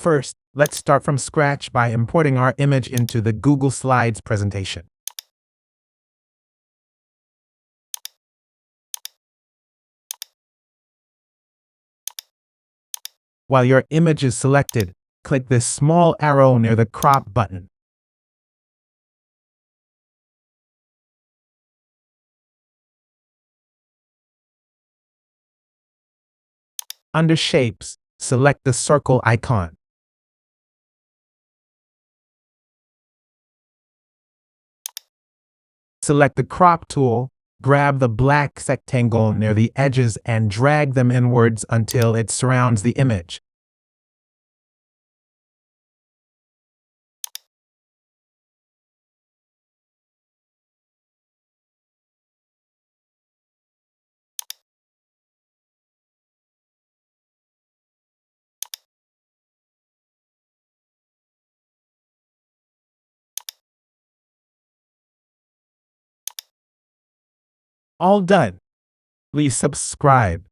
First, let's start from scratch by importing our image into the Google Slides presentation. While your image is selected, click this small arrow near the crop button. Under Shapes, select the circle icon. Select the Crop tool, grab the black rectangle near the edges and drag them inwards until it surrounds the image. All done. Please subscribe.